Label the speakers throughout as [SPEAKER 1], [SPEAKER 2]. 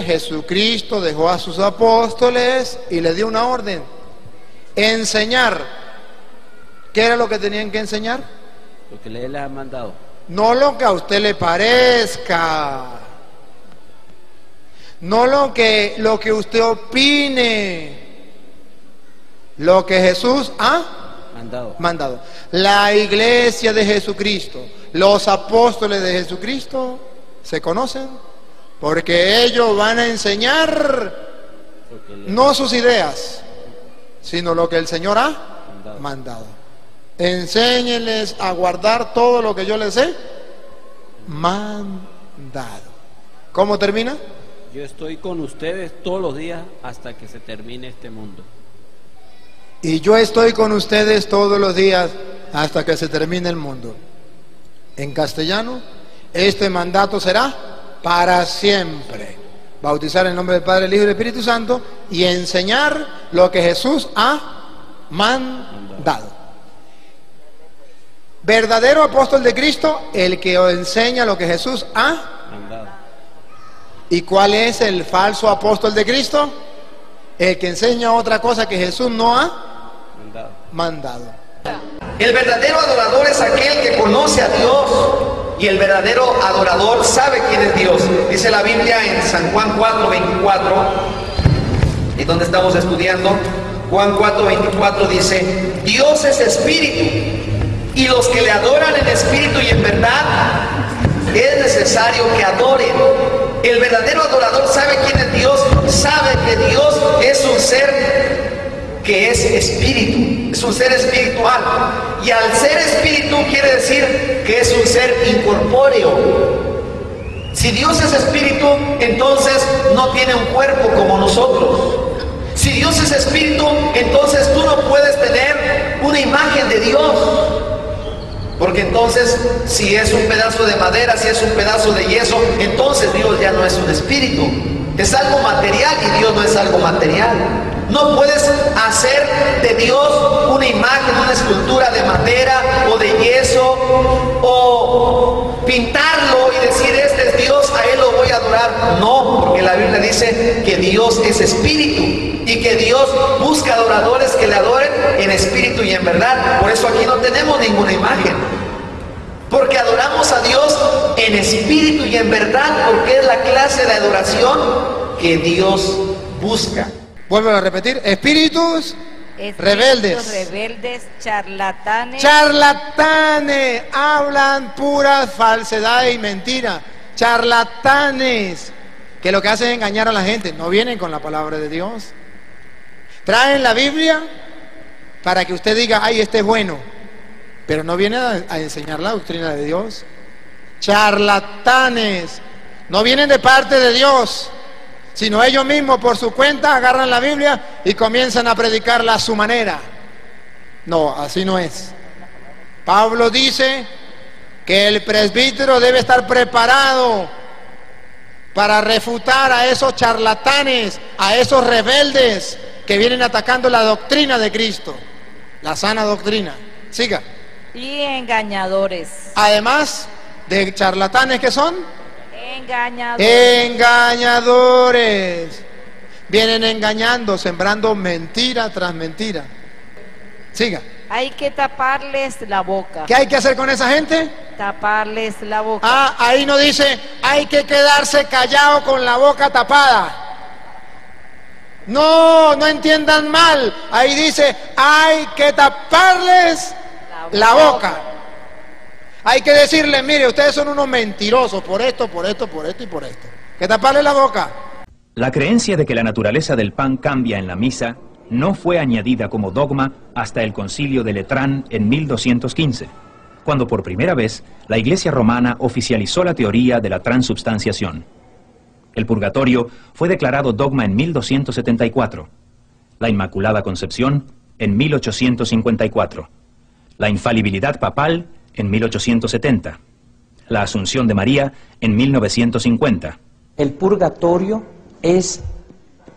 [SPEAKER 1] Jesucristo dejó a sus apóstoles y les dio una orden: enseñar. ¿Qué era lo que tenían que enseñar?
[SPEAKER 2] Lo que les ha mandado.
[SPEAKER 1] No lo que a usted le parezca, no lo que usted opine, lo que Jesús ha mandado. La iglesia de Jesucristo, los apóstoles de Jesucristo se conocen porque ellos van a enseñar no sus ideas, sino lo que el Señor ha mandado. Enséñenles a guardar todo lo que yo les he mandado. ¿Cómo termina?
[SPEAKER 2] Yo estoy con ustedes todos los días hasta que se termine este mundo.
[SPEAKER 1] Y yo estoy con ustedes todos los días hasta que se termine el mundo. En castellano, este mandato será para siempre: bautizar en el nombre del Padre, el Hijo y el Espíritu Santo, y enseñar lo que Jesús ha mandado. Verdadero apóstol de Cristo, el que enseña lo que Jesús ha mandado. ¿Y cuál es el falso apóstol de Cristo? El que enseña otra cosa que Jesús no ha mandado.
[SPEAKER 3] El verdadero adorador es aquel que conoce a Dios, y el verdadero adorador sabe quién es Dios. Dice la Biblia en San Juan 4:24, y donde estamos estudiando, Juan 4:24 dice: Dios es espíritu, y los que le adoran en espíritu y en verdad es necesario que adoren. El verdadero adorador sabe quién es Dios, sabe que Dios es un ser que es espíritu, es un ser espiritual, y al ser espíritu quiere decir que es un ser incorpóreo. Si Dios es espíritu, entonces no tiene un cuerpo como nosotros. Si Dios es espíritu, entonces tú no puedes tener una imagen de Dios. Porque entonces, si es un pedazo de madera, si es un pedazo de yeso, entonces Dios ya no es un espíritu. Es algo material y Dios no es algo material. No puedes hacer de Dios una imagen, una escultura de madera o de yeso, o pintarlo y decir: este es Dios, a Él lo voy a adorar. No, porque la Biblia dice que Dios es espíritu y que Dios busca adoradores que le adoren en espíritu y en verdad. Por eso aquí no tenemos ninguna imagen, porque adoramos a Dios en espíritu y en verdad, porque es la clase de adoración que Dios busca.
[SPEAKER 1] Vuelvo a repetir: espíritus rebeldes, charlatanes, hablan puras falsedades y mentiras, charlatanes, que lo que hacen es engañar a la gente. No vienen con la palabra de Dios, traen la Biblia para que usted diga: ay, este es bueno, pero no vienen a enseñar la doctrina de Dios. Charlatanes, no vienen de parte de Dios, sino ellos mismos por su cuenta agarran la Biblia y comienzan a predicarla a su manera. No, así no es. Pablo dice que el presbítero debe estar preparado para refutar a esos charlatanes, a esos rebeldes que vienen atacando la doctrina de Cristo, la sana doctrina. Siga.
[SPEAKER 4] Y engañadores.
[SPEAKER 1] Además de charlatanes, ¿qué son? Engañadores. Vienen engañando, sembrando mentira tras mentira. Siga.
[SPEAKER 4] Hay que taparles la boca.
[SPEAKER 1] ¿Qué hay que hacer con esa gente?
[SPEAKER 4] Taparles la boca.
[SPEAKER 1] Ah, ahí no dice hay que quedarse callado con la boca tapada. No, no entiendan mal. Ahí dice hay que taparles la boca. Hay que decirle: mire, ustedes son unos mentirosos por esto y por esto. Que taparle la boca.
[SPEAKER 5] La creencia de que la naturaleza del pan cambia en la misa no fue añadida como dogma hasta el Concilio de Letrán en 1215, cuando por primera vez la Iglesia romana oficializó la teoría de la transubstanciación. El purgatorio fue declarado dogma en 1274, la Inmaculada Concepción en 1854, la infalibilidad papal en 1870, la Asunción de María en 1950.
[SPEAKER 6] El purgatorio es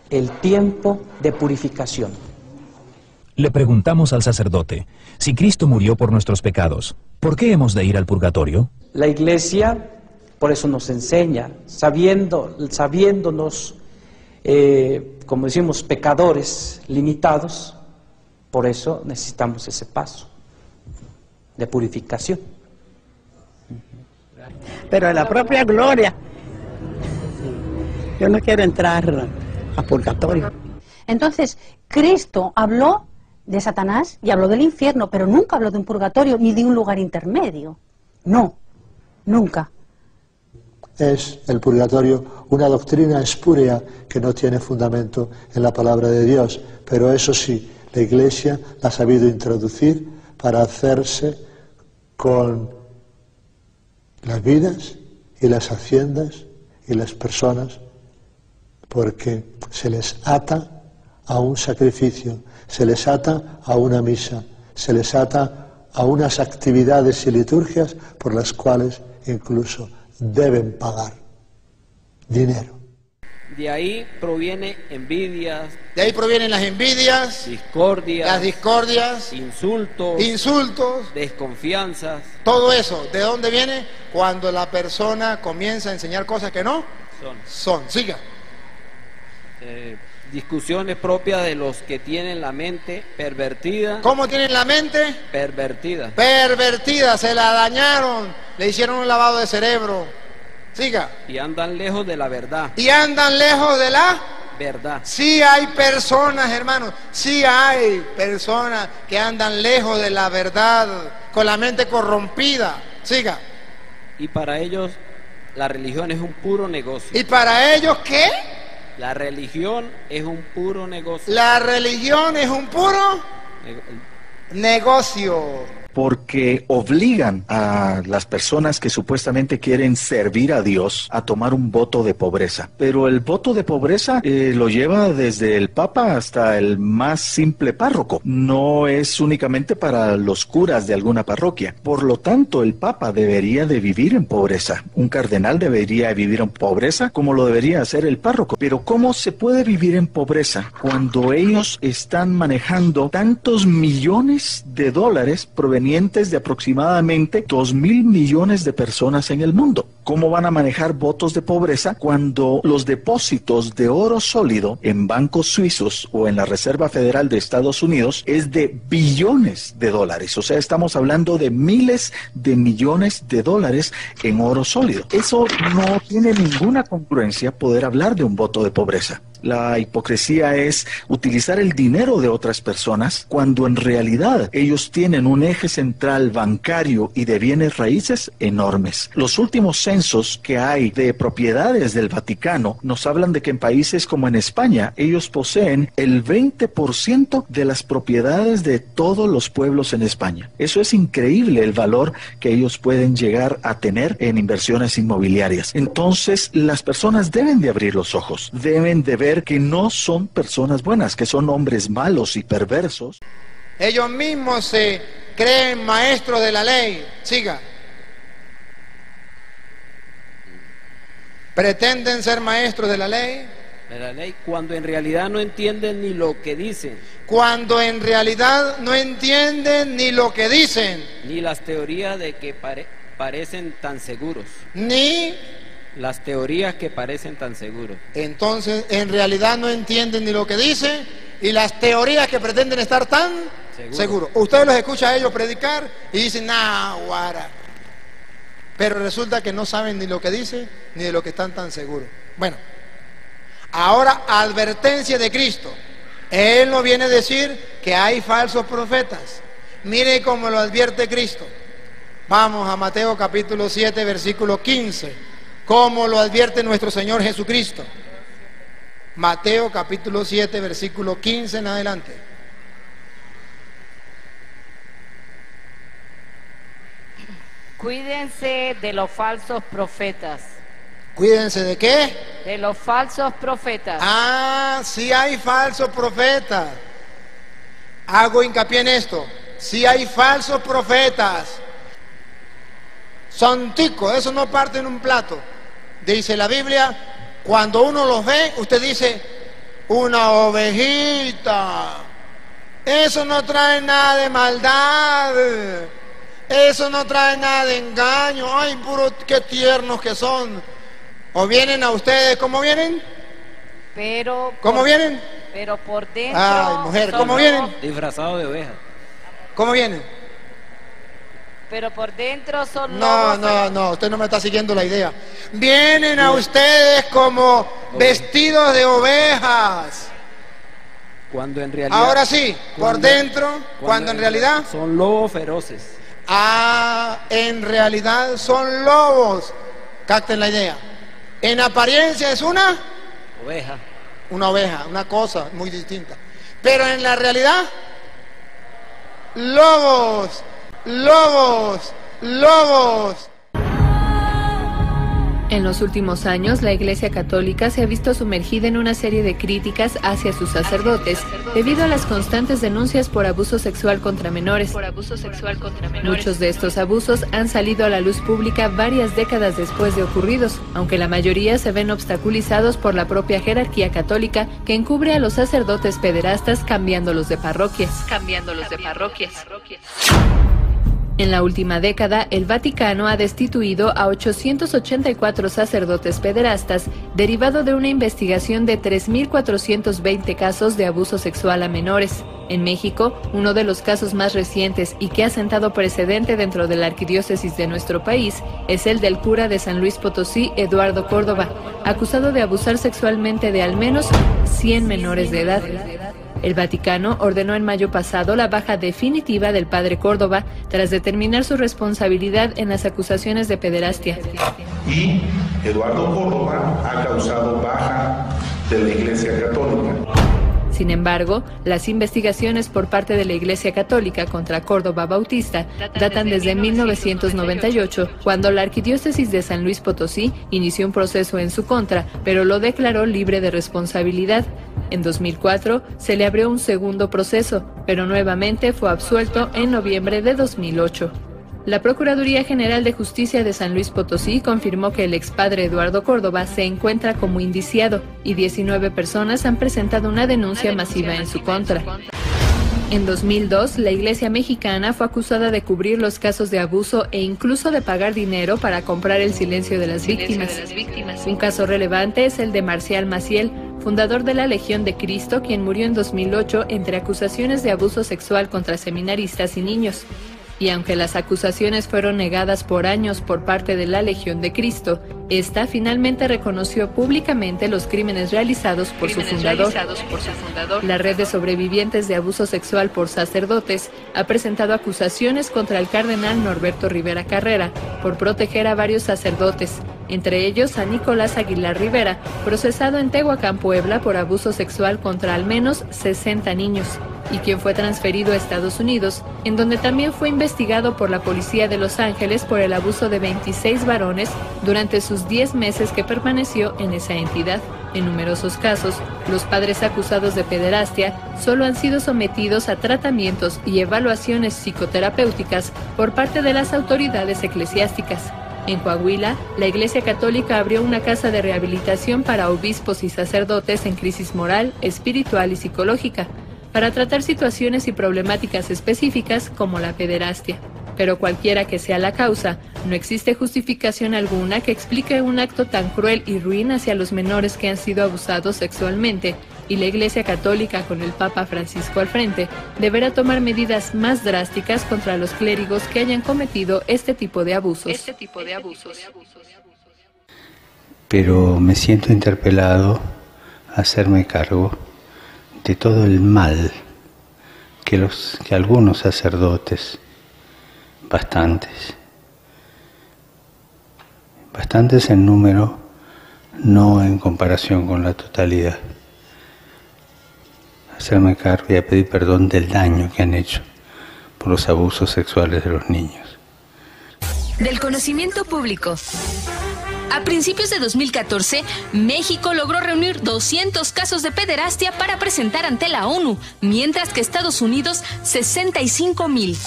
[SPEAKER 6] el tiempo de purificación.
[SPEAKER 5] Le preguntamos al sacerdote: si Cristo murió por nuestros pecados, ¿por qué hemos de ir al purgatorio?
[SPEAKER 6] La Iglesia por eso nos enseña, sabiéndonos como decimos, pecadores limitados. Por eso necesitamos ese paso de purificación.
[SPEAKER 7] Pero en la propia gloria, yo no quiero entrar a purgatorio.
[SPEAKER 8] Entonces, Cristo habló de Satanás y habló del infierno, pero nunca habló de un purgatorio ni de un lugar intermedio. No, nunca.
[SPEAKER 9] Es el purgatorio una doctrina espúrea que no tiene fundamento en la palabra de Dios, pero eso sí, la Iglesia la ha sabido introducir para hacerse con las vidas y las haciendas y las personas, porque se les ata a un sacrificio, se les ata a una misa, se les ata a unas actividades y liturgias por las cuales incluso deben pagar dinero.
[SPEAKER 2] De ahí proviene envidias.
[SPEAKER 1] De ahí provienen las envidias,
[SPEAKER 2] discordias,
[SPEAKER 1] las discordias,
[SPEAKER 2] insultos, desconfianzas.
[SPEAKER 1] Todo eso, ¿de dónde viene? Cuando la persona comienza a enseñar cosas que no son. Siga.
[SPEAKER 2] Discusiones propias de los que tienen la mente pervertida.
[SPEAKER 1] ¿Cómo tienen la mente?
[SPEAKER 2] Pervertida.
[SPEAKER 1] Pervertida, se la dañaron, le hicieron un lavado de cerebro. Siga.
[SPEAKER 2] Y andan lejos de la verdad.
[SPEAKER 1] Y andan lejos de la
[SPEAKER 2] verdad.
[SPEAKER 1] Sí hay personas, hermanos, sí hay personas que andan lejos de la verdad, con la mente corrompida. Siga.
[SPEAKER 2] Y para ellos la religión es un puro negocio.
[SPEAKER 1] ¿Y para ellos qué?
[SPEAKER 2] La religión es un puro negocio.
[SPEAKER 1] La religión es un puro negocio.
[SPEAKER 10] Porque obligan a las personas que supuestamente quieren servir a Dios a tomar un voto de pobreza. Pero el voto de pobreza lo lleva desde el Papa hasta el más simple párroco. No es únicamente para los curas de alguna parroquia. Por lo tanto, el Papa debería de vivir en pobreza. Un cardenal debería vivir en pobreza como lo debería hacer el párroco. Pero ¿cómo se puede vivir en pobreza cuando ellos están manejando tantos millones de dólares provenientes de aproximadamente 2.000 millones de personas en el mundo? ¿Cómo van a manejar votos de pobreza cuando los depósitos de oro sólido en bancos suizos o en la Reserva Federal de Estados Unidos es de billones de dólares? O sea, estamos hablando de miles de millones de dólares en oro sólido. Eso no tiene ninguna congruencia poder hablar de un voto de pobreza. La hipocresía es utilizar el dinero de otras personas cuando en realidad ellos tienen un eje central bancario y de bienes raíces enormes. Los últimos censos que hay de propiedades del Vaticano nos hablan de que en países como en España ellos poseen el 20% de las propiedades de todos los pueblos en España. Eso es increíble, el valor que ellos pueden llegar a tener en inversiones inmobiliarias. Entonces las personas deben de abrir los ojos, deben de ver que no son personas buenas, que son hombres malos y perversos.
[SPEAKER 1] Ellos mismos se creen maestros de la ley. Siga. Pretenden ser maestros de la ley.
[SPEAKER 2] De la ley, cuando en realidad no entienden ni lo que dicen.
[SPEAKER 1] Cuando en realidad no entienden ni lo que dicen.
[SPEAKER 2] Ni las teorías de que parecen tan seguros.
[SPEAKER 1] Ni
[SPEAKER 2] las teorías que parecen tan seguros.
[SPEAKER 1] Entonces, en realidad no entienden ni lo que dicen y las teorías que pretenden estar tan seguros. Ustedes los escuchan a ellos predicar y dicen, nah, guara. Pero resulta que no saben ni lo que dicen ni de lo que están tan seguros. Bueno, ahora advertencia de Cristo. Él nos viene a decir que hay falsos profetas. Mire cómo lo advierte Cristo. Vamos a Mateo capítulo 7, versículo 15. Como lo advierte nuestro Señor Jesucristo. Mateo capítulo 7, versículo 15 en adelante.
[SPEAKER 4] Cuídense de los falsos profetas.
[SPEAKER 1] ¿Cuídense de qué?
[SPEAKER 4] De los falsos profetas.
[SPEAKER 1] Ah, sí hay falsos profetas. Hago hincapié en esto. Sí hay falsos profetas. Son ticos, eso no parte en un plato. Dice la Biblia, cuando uno los ve, usted dice, una ovejita. Eso no trae nada de maldad. Eso no trae nada de engaño. Ay, puro, qué tiernos que son. O vienen a ustedes, ¿cómo vienen?
[SPEAKER 4] Pero
[SPEAKER 1] ¿Cómo
[SPEAKER 4] por-
[SPEAKER 1] vienen?
[SPEAKER 4] Pero por dentro.
[SPEAKER 1] Ay, mujer,
[SPEAKER 4] son
[SPEAKER 1] ¿cómo
[SPEAKER 4] lobos-
[SPEAKER 1] vienen?
[SPEAKER 2] Disfrazado de oveja.
[SPEAKER 1] ¿Cómo vienen?
[SPEAKER 4] Pero por dentro son
[SPEAKER 1] No,
[SPEAKER 4] lobos.
[SPEAKER 1] no, no, usted no me está siguiendo la idea. Vienen a ustedes como vestidos de ovejas.
[SPEAKER 2] Cuando en realidad.
[SPEAKER 1] Ahora sí, por dentro, cuando en realidad,
[SPEAKER 2] son lobos feroces.
[SPEAKER 1] en realidad son lobos. Capten la idea. En apariencia es una
[SPEAKER 2] Oveja.
[SPEAKER 1] oveja, una cosa muy distinta. Pero en la realidad, lobos, lobos, lobos.
[SPEAKER 11] En los últimos años, la Iglesia Católica se ha visto sumergida en una serie de críticas hacia sus sacerdotes debido a las constantes denuncias por abuso sexual contra menores. Muchos de estos abusos han salido a la luz pública varias décadas después de ocurridos, aunque la mayoría se ven obstaculizados por la propia jerarquía católica que encubre a los sacerdotes pederastas cambiándolos de parroquias. En la última década, el Vaticano ha destituido a 884 sacerdotes pederastas, derivado de una investigación de 3.420 casos de abuso sexual a menores. En México, uno de los casos más recientes y que ha sentado precedente dentro de la arquidiócesis de nuestro país es el del cura de San Luis Potosí, Eduardo Córdoba, acusado de abusar sexualmente de al menos 100 menores de edad. El Vaticano ordenó en mayo pasado la baja definitiva del padre Córdoba tras determinar su responsabilidad en las acusaciones de pederastia.
[SPEAKER 12] Y Eduardo Córdoba ha causado baja de la Iglesia Católica.
[SPEAKER 11] Sin embargo, las investigaciones por parte de la Iglesia Católica contra Córdoba Bautista datan desde 1998, cuando la Arquidiócesis de San Luis Potosí inició un proceso en su contra, pero lo declaró libre de responsabilidad. En 2004 se le abrió un segundo proceso, pero nuevamente fue absuelto en noviembre de 2008. La Procuraduría General de Justicia de San Luis Potosí confirmó que el expadre Eduardo Córdoba se encuentra como indiciado y 19 personas han presentado una denuncia masiva en su contra. En 2002, la Iglesia mexicana fue acusada de cubrir los casos de abuso e incluso de pagar dinero para comprar el silencio de las víctimas. Un caso relevante es el de Marcial Maciel, fundador de la Legión de Cristo, quien murió en 2008 entre acusaciones de abuso sexual contra seminaristas y niños. Y aunque las acusaciones fueron negadas por años por parte de la Legión de Cristo, esta finalmente reconoció públicamente los crímenes realizados por su fundador. La red de sobrevivientes de abuso sexual por sacerdotes ha presentado acusaciones contra el cardenal Norberto Rivera Carrera por proteger a varios sacerdotes, entre ellos a Nicolás Aguilar Rivera, procesado en Tehuacán, Puebla, por abuso sexual contra al menos 60 niños, y quien fue transferido a Estados Unidos, en donde también fue investigado por la policía de Los Ángeles por el abuso de 26 varones durante sus 10 meses que permaneció en esa entidad. En numerosos casos, los padres acusados de pederastia solo han sido sometidos a tratamientos y evaluaciones psicoterapéuticas por parte de las autoridades eclesiásticas. En Coahuila, la Iglesia Católica abrió una casa de rehabilitación para obispos y sacerdotes en crisis moral, espiritual y psicológica, para tratar situaciones y problemáticas específicas como la pederastia. Pero cualquiera que sea la causa, no existe justificación alguna que explique un acto tan cruel y ruin hacia los menores que han sido abusados sexualmente, y la Iglesia Católica, con el Papa Francisco al frente, deberá tomar medidas más drásticas contra los clérigos que hayan cometido este tipo de abusos.
[SPEAKER 13] Pero me siento interpelado a hacerme cargo de todo el mal que algunos sacerdotes, bastantes en número, no en comparación con la totalidad, hacerme cargo y a pedir perdón del daño que han hecho por los abusos sexuales de los niños.
[SPEAKER 14] Del conocimiento público. A principios de 2014, México logró reunir 200 casos de pederastia para presentar ante la ONU, mientras que Estados Unidos 65,000.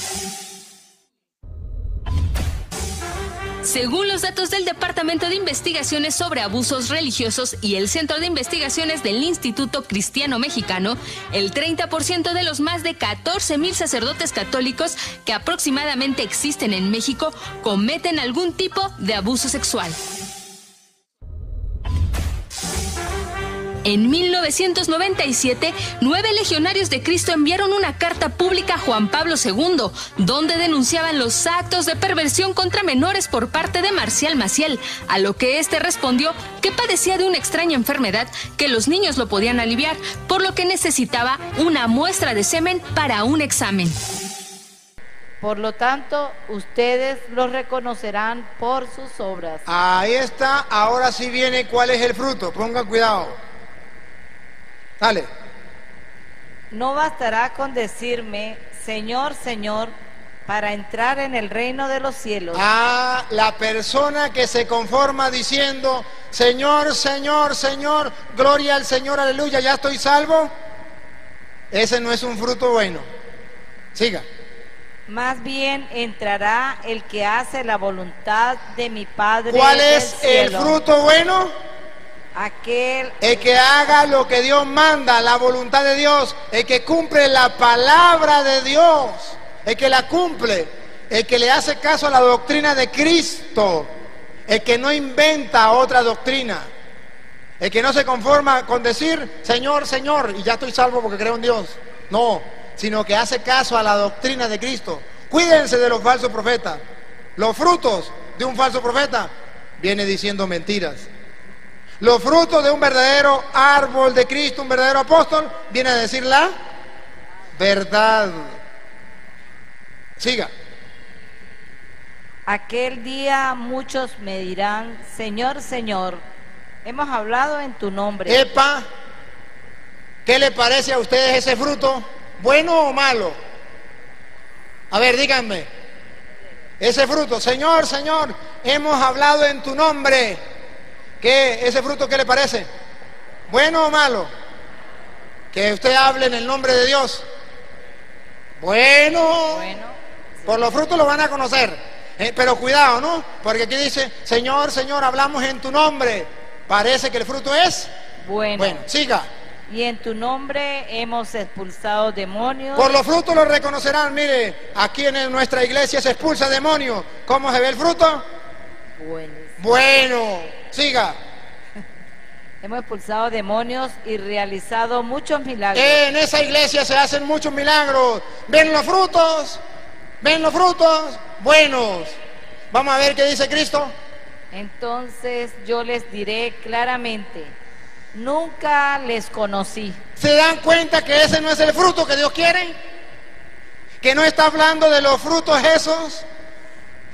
[SPEAKER 14] Según los datos del Departamento de Investigaciones sobre Abusos Religiosos y el Centro de Investigaciones del Instituto Cristiano Mexicano, el 30% de los más de 14,000 sacerdotes católicos que aproximadamente existen en México cometen algún tipo de abuso sexual. En 1997, 9 legionarios de Cristo enviaron una carta pública a Juan Pablo II, donde denunciaban los actos de perversión contra menores por parte de Marcial Maciel, a lo que este respondió que padecía de una extraña enfermedad que los niños lo podían aliviar, por lo que necesitaba una muestra de semen para un examen.
[SPEAKER 4] Por lo tanto, ustedes los reconocerán por sus obras.
[SPEAKER 1] Ahí está, ahora sí viene cuál es el fruto, pongan cuidado. Dale.
[SPEAKER 4] No bastará con decirme, Señor, Señor, para entrar en el reino de los cielos.
[SPEAKER 1] Ah, la persona que se conforma diciendo, Señor, Señor, Señor, gloria al Señor, aleluya, ya estoy salvo. Ese no es un fruto bueno. Siga.
[SPEAKER 4] Más bien entrará el que hace la voluntad de mi Padre.
[SPEAKER 1] ¿Cuál es el fruto bueno? El que haga lo que Dios manda, la voluntad de Dios, el que cumple la palabra de Dios, el que la cumple, el que le hace caso a la doctrina de Cristo, el que no inventa otra doctrina, el que no se conforma con decir Señor, Señor, y ya estoy salvo porque creo en Dios. No, sino que hace caso a la doctrina de Cristo. Cuídense de los falsos profetas. Los frutos de un falso profeta viene diciendo mentiras. Los frutos de un verdadero árbol de Cristo, un verdadero apóstol, viene a decir la verdad. Siga.
[SPEAKER 4] Aquel día muchos me dirán, Señor, Señor, hemos hablado en tu nombre.
[SPEAKER 1] Epa, ¿qué le parece a ustedes ese fruto? ¿Bueno o malo? A ver, díganme. Ese fruto, Señor, Señor, hemos hablado en tu nombre. ¿Qué? ¿Ese fruto qué le parece? ¿Bueno o malo? Que usted hable en el nombre de Dios. Bueno. Por los frutos lo van a conocer. Pero cuidado, ¿no? Porque aquí dice, Señor, Señor, hablamos en tu nombre. Parece que el fruto es bueno. Siga.
[SPEAKER 4] Y en tu nombre hemos expulsado demonios.
[SPEAKER 1] Por los frutos lo reconocerán. Mire, aquí en nuestra iglesia se expulsa demonios. ¿Cómo se ve el fruto? Bueno. Siga.
[SPEAKER 4] Hemos expulsado demonios y realizado muchos milagros.
[SPEAKER 1] En esa iglesia se hacen muchos milagros. ¿Ven los frutos? ¿Ven los frutos? Buenos. Vamos a ver qué dice Cristo.
[SPEAKER 4] Entonces yo les diré claramente, nunca les conocí.
[SPEAKER 1] ¿Se dan cuenta que ese no es el fruto que Dios quiere? Que no está hablando de los frutos esos.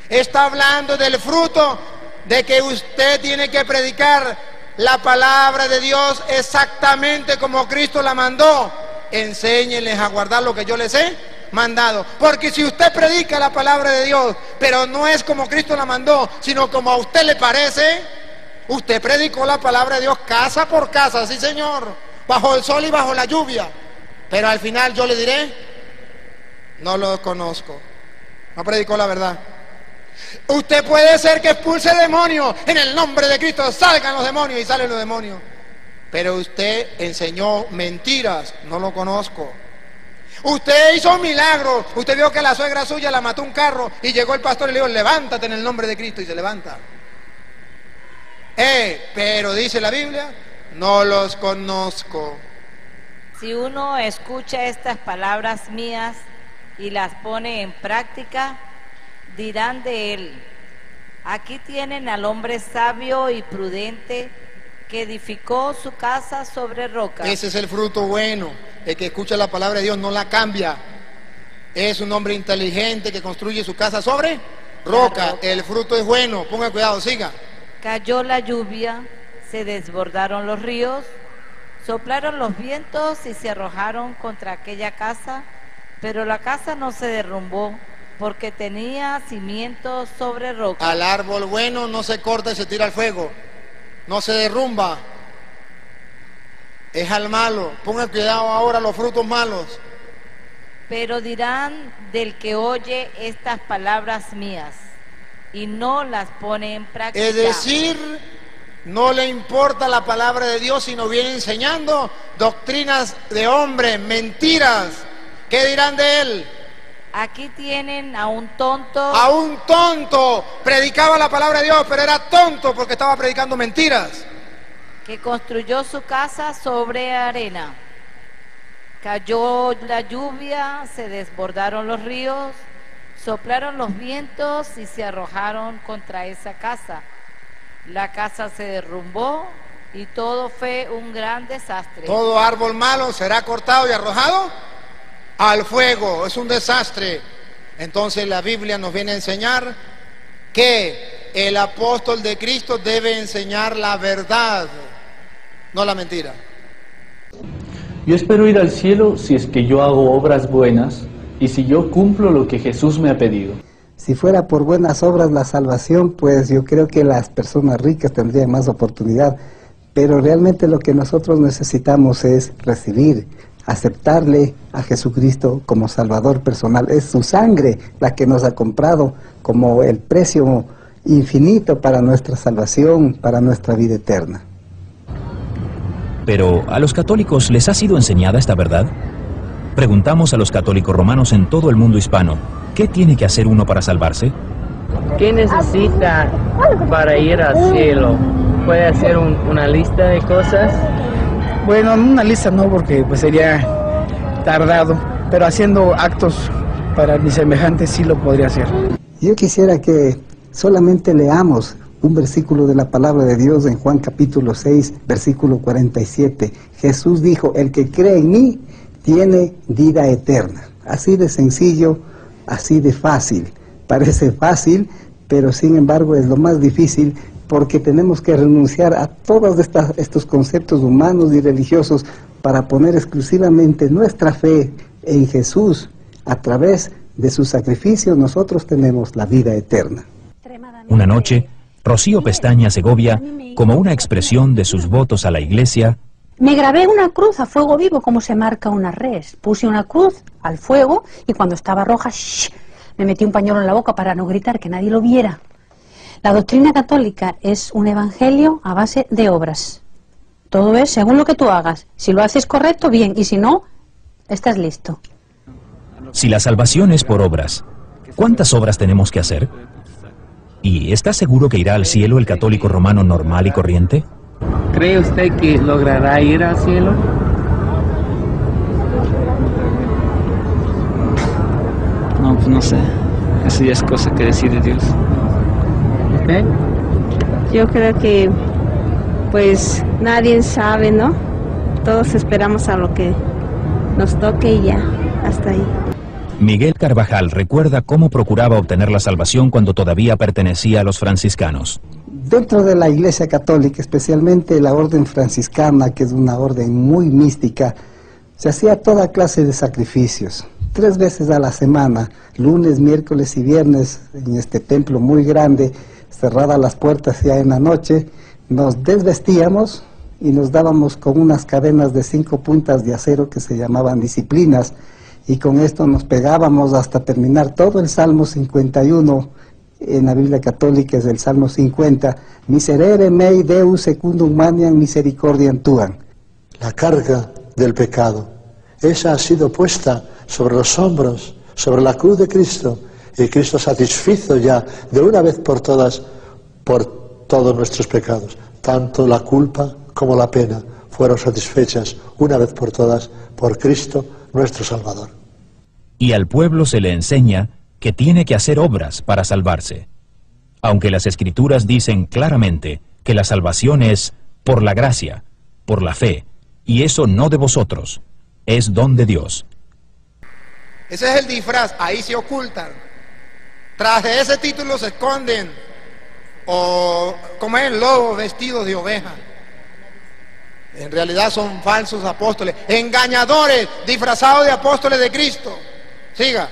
[SPEAKER 1] Está hablando del fruto de que usted tiene que predicar la palabra de Dios exactamente como Cristo la mandó. Enséñenles a guardar lo que yo les he mandado. Porque si usted predica la palabra de Dios, pero no es como Cristo la mandó, sino como a usted le parece, usted predicó la palabra de Dios casa por casa, sí señor, bajo el sol y bajo la lluvia. Pero al final yo le diré, no lo conozco. No predicó la verdad. Usted puede ser que expulse demonios en el nombre de Cristo, salgan los demonios y salen los demonios, pero usted enseñó mentiras, no lo conozco. Usted hizo un milagro, usted vio que la suegra suya la mató un carro y llegó el pastor y le dijo, levántate en el nombre de Cristo, y se levanta. Pero dice la Biblia, no los conozco.
[SPEAKER 4] Si uno escucha estas palabras mías y las pone en práctica, dirán de él, aquí tienen al hombre sabio y prudente que edificó su casa sobre roca.
[SPEAKER 1] Ese es el fruto bueno, el que escucha la palabra de Dios no la cambia. Es un hombre inteligente que construye su casa sobre roca. El fruto es bueno, ponga cuidado, siga.
[SPEAKER 4] Cayó la lluvia, se desbordaron los ríos, soplaron los vientos y se arrojaron contra aquella casa, pero la casa no se derrumbó, porque tenía cimientos sobre roca.
[SPEAKER 1] Al árbol bueno no se corta y se tira al fuego, no se derrumba. Es al malo. Pongan cuidado ahora los frutos malos.
[SPEAKER 4] Pero dirán del que oye estas palabras mías y no las pone en práctica.
[SPEAKER 1] Es decir, no le importa la palabra de Dios, sino viene enseñando doctrinas de hombre, mentiras. ¿Qué dirán de él?
[SPEAKER 4] Aquí tienen a un tonto.
[SPEAKER 1] A un tonto. Predicaba la palabra de Dios, pero era tonto porque estaba predicando mentiras.
[SPEAKER 4] que construyó su casa sobre arena. Cayó la lluvia, se desbordaron los ríos, soplaron los vientos y se arrojaron contra esa casa. La casa se derrumbó y todo fue un gran desastre.
[SPEAKER 1] Todo árbol malo será cortado y arrojado al fuego. Es un desastre. Entonces la Biblia nos viene a enseñar que el apóstol de Cristo debe enseñar la verdad, no la mentira.
[SPEAKER 15] Yo espero ir al cielo si es que yo hago obras buenas y si yo cumplo lo que Jesús me ha pedido.
[SPEAKER 16] Si fuera por buenas obras la salvación, pues yo creo que las personas ricas tendrían más oportunidad. Pero realmente lo que nosotros necesitamos es recibir, aceptarle a Jesucristo como Salvador personal. Es su sangre la que nos ha comprado como el precio infinito para nuestra salvación, para nuestra vida eterna.
[SPEAKER 5] Pero, ¿a los católicos les ha sido enseñada esta verdad? Preguntamos a los católicos romanos en todo el mundo hispano, ¿qué tiene que hacer uno para salvarse?
[SPEAKER 17] ¿Qué necesita para ir al cielo? ¿Puede hacer una lista de cosas?
[SPEAKER 18] Bueno, una lista no, porque pues sería tardado, pero haciendo actos para mis semejantes sí lo podría hacer.
[SPEAKER 16] Yo quisiera que solamente leamos un versículo de la palabra de Dios en Juan capítulo 6, versículo 47. Jesús dijo, el que cree en mí tiene vida eterna. Así de sencillo, así de fácil. Parece fácil, pero sin embargo es lo más difícil, porque tenemos que renunciar a todos estos conceptos humanos y religiosos para poner exclusivamente nuestra fe en Jesús. A través de su sacrificio nosotros tenemos la vida eterna.
[SPEAKER 5] Una noche, Rocío Pestaña Segovia, como una expresión de sus votos a la Iglesia,
[SPEAKER 8] me grabé una cruz a fuego vivo como se marca una res. Puse una cruz al fuego y cuando estaba roja, me metí un pañuelo en la boca para no gritar, que nadie lo viera. La doctrina católica es un evangelio a base de obras. Todo es según lo que tú hagas. Si lo haces correcto, bien, y si no, estás listo.
[SPEAKER 5] Si la salvación es por obras, ¿cuántas obras tenemos que hacer? ¿Y está seguro que irá al cielo el católico romano normal y corriente?
[SPEAKER 17] ¿Cree usted que logrará ir al cielo?
[SPEAKER 19] No, pues no sé. Eso ya es cosa que decide Dios.
[SPEAKER 17] ¿Okay?
[SPEAKER 20] Yo creo que pues nadie sabe, ¿no? Todos esperamos a lo que nos toque y ya, hasta ahí.
[SPEAKER 5] Miguel Carvajal recuerda cómo procuraba obtener la salvación cuando todavía pertenecía a los franciscanos.
[SPEAKER 16] Dentro de la Iglesia Católica, especialmente la orden franciscana, que es una orden muy mística, se hacía toda clase de sacrificios. 3 veces a la semana, lunes, miércoles y viernes, en este templo muy grande, cerradas las puertas ya en la noche, nos desvestíamos y nos dábamos con unas cadenas de 5 puntas de acero que se llamaban disciplinas, y con esto nos pegábamos hasta terminar todo el Salmo 51, en la Biblia Católica es el Salmo 50, Miserere mei Deus secundum maniam misericordiam tuam.
[SPEAKER 9] La carga del pecado, esa ha sido puesta sobre los hombros, sobre la cruz de Cristo, y Cristo satisfizo ya de una vez por todas por todos nuestros pecados. Tanto la culpa como la pena fueron satisfechas una vez por todas por Cristo nuestro Salvador.
[SPEAKER 5] Y al pueblo se le enseña que tiene que hacer obras para salvarse. Aunque las Escrituras dicen claramente que la salvación es por la gracia, por la fe, y eso no de vosotros, es don de Dios.
[SPEAKER 1] Ese es el disfraz, ahí se ocultan. Tras de ese título se esconden, o como es el lobo vestido de oveja. En realidad son falsos apóstoles, engañadores, disfrazados de apóstoles de Cristo. Siga.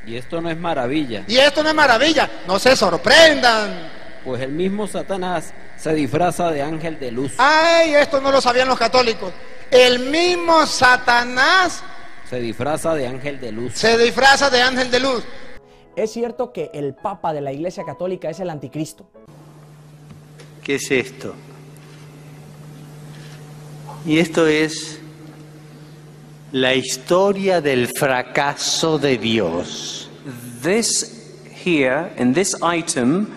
[SPEAKER 2] Y esto no es maravilla.
[SPEAKER 1] Y esto no es maravilla, no se sorprendan.
[SPEAKER 2] Pues el mismo Satanás se disfraza de ángel de luz.
[SPEAKER 1] Ay, esto no lo sabían los católicos. El mismo Satanás
[SPEAKER 2] se disfraza de ángel de luz.
[SPEAKER 1] Se disfraza de ángel de luz.
[SPEAKER 21] Es cierto que el Papa de la Iglesia Católica es el anticristo.
[SPEAKER 13] ¿Qué es esto? Y esto es la historia del fracaso de Dios.
[SPEAKER 22] This here, in this item,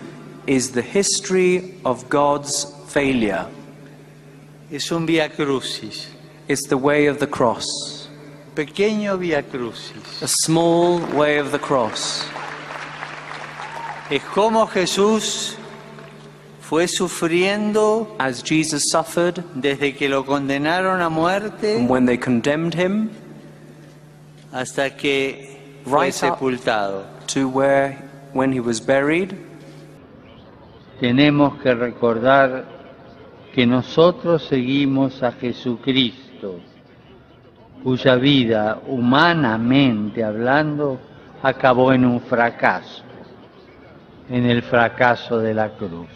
[SPEAKER 22] is the history of God's failure.
[SPEAKER 13] Es un vía crucis.
[SPEAKER 22] It's the way of the cross.
[SPEAKER 13] Pequeño vía crucis.
[SPEAKER 22] A small way of the cross.
[SPEAKER 13] Es como Jesús fue sufriendo
[SPEAKER 22] as Jesus suffered
[SPEAKER 13] desde que lo condenaron a muerte
[SPEAKER 22] when they condemned him
[SPEAKER 13] hasta que fue sepultado.
[SPEAKER 22] To when he was buried.
[SPEAKER 13] Tenemos que recordar que nosotros seguimos a Jesucristo, cuya vida, humanamente hablando, acabó en un fracaso, en el fracaso de la cruz.